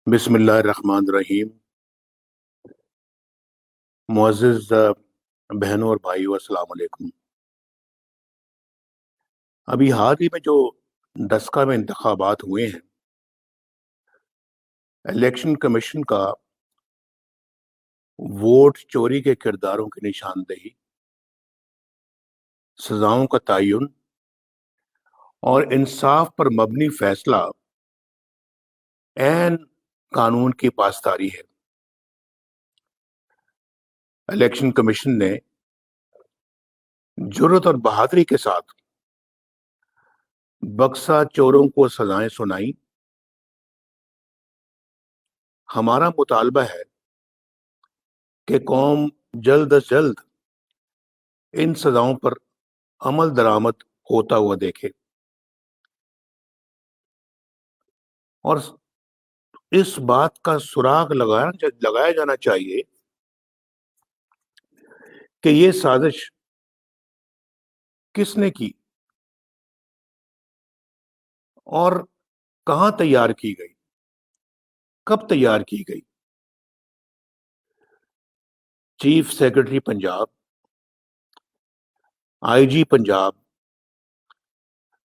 بسم اللہ الرحمن الرحیم۔ معزز بہنوں اور بھائیوں، السلام علیکم۔ ابھی حال ہی میں جو ڈسکا میں انتخابات ہوئے ہیں، الیکشن کمیشن کا ووٹ چوری کے کرداروں کی نشاندہی، سزاؤں کا تعین اور انصاف پر مبنی فیصلہ عین قانون کی پاسداری ہے۔ الیکشن کمیشن نے جرات اور بہادری کے ساتھ بکسا چوروں کو سزائیں سنائیں۔ ہمارا مطالبہ ہے کہ قوم جلد از جلد ان سزاؤں پر عمل درآمد ہوتا ہوا دیکھے اور اس بات کا سراغ لگایا جانا چاہیے کہ یہ سازش کس نے کی اور کہاں تیار کی گئی، کب تیار کی گئی۔ چیف سیکرٹری پنجاب، آئی جی پنجاب،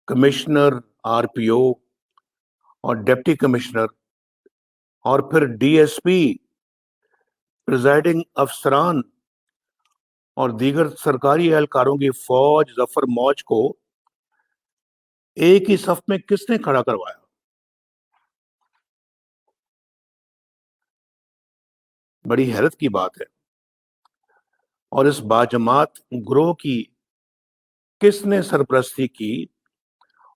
کمشنر آر پی او اور ڈپٹی کمشنر اور پھر ڈی ایس پی، پریزائڈنگ افسران اور دیگر سرکاری اہلکاروں کی فوج ظفر موج کو ایک ہی صف میں کس نے کھڑا کروایا؟ بڑی حیرت کی بات ہے۔ اور اس باجماعت گروہ کی کس نے سرپرستی کی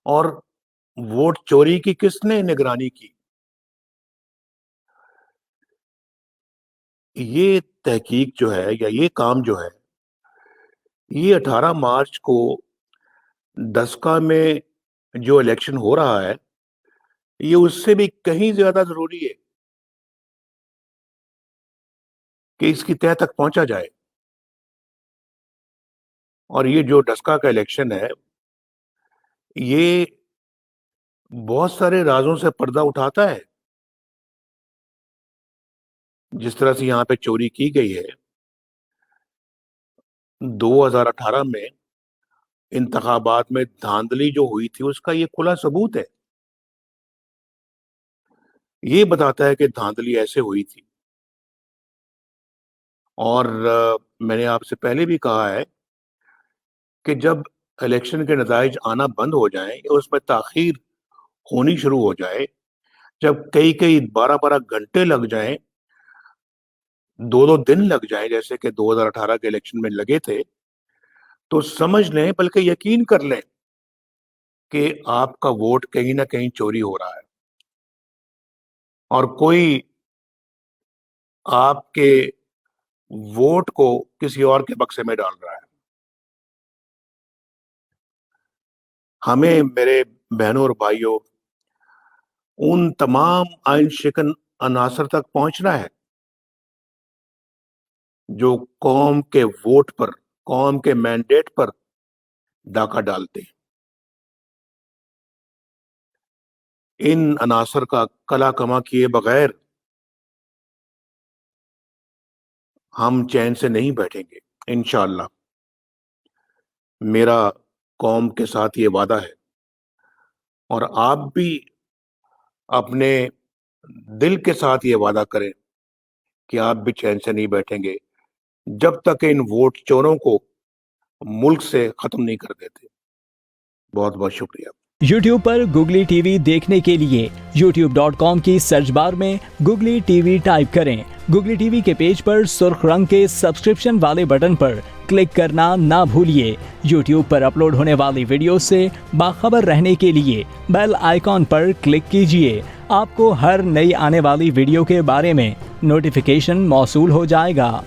اور ووٹ چوری کی کس نے نگرانی کی؟ یہ تحقیق جو ہے یا یہ کام جو ہے، یہ 18 مارچ کو ڈسکا میں جو الیکشن ہو رہا ہے، یہ اس سے بھی کہیں زیادہ ضروری ہے کہ اس کی تہہ تک پہنچا جائے۔ اور یہ جو ڈسکا کا الیکشن ہے، یہ بہت سارے رازوں سے پردہ اٹھاتا ہے۔ جس طرح سے یہاں پہ چوری کی گئی ہے، 2018 میں انتخابات میں دھاندلی جو ہوئی تھی، اس کا یہ کھلا ثبوت ہے۔ یہ بتاتا ہے کہ دھاندلی ایسے ہوئی تھی۔ اور میں نے آپ سے پہلے بھی کہا ہے کہ جب الیکشن کے نتائج آنا بند ہو جائیں یا اس میں تاخیر ہونی شروع ہو جائے، جب کئی 12 گھنٹے لگ جائیں، 2 دن لگ جائیں، جیسے کہ 2018 کے الیکشن میں لگے تھے، تو سمجھ لیں، بلکہ یقین کر لیں کہ آپ کا ووٹ کہیں نہ کہیں چوری ہو رہا ہے اور کوئی آپ کے ووٹ کو کسی اور کے بکسے میں ڈال رہا ہے۔ ہمیں، میرے بہنوں اور بھائیوں، ان تمام آئین شکن عناصر تک پہنچنا ہے جو قوم کے ووٹ پر، قوم کے مینڈیٹ پر ڈاکہ ڈالتے ہیں۔ ان عناصر کا کلا کما کیے بغیر ہم چین سے نہیں بیٹھیں گے انشاءاللہ۔ میرا قوم کے ساتھ یہ وعدہ ہے، اور آپ بھی اپنے دل کے ساتھ یہ وعدہ کریں کہ آپ بھی چین سے نہیں بیٹھیں گے جب تک ان ووٹ چوروں کو ملک سے ختم نہیں کر دیتے۔ بہت بہت شکریہ۔ یوٹیوب پر گوگلی ٹی وی دیکھنے کے لیے youtube.com کی سرچ بار میں گوگلی ٹی وی ٹائپ کریں۔ گوگلی ٹی وی کے پیج پر سرخ رنگ کے سبسکرپشن والے بٹن پر کلک کرنا نہ بھولیے۔ یوٹیوب پر اپلوڈ ہونے والی ویڈیو سے باخبر رہنے کے لیے بیل آئیکن پر کلک کیجیے۔ آپ کو ہر نئی آنے والی ویڈیو کے بارے میں نوٹیفیکیشن موصول ہو جائے گا۔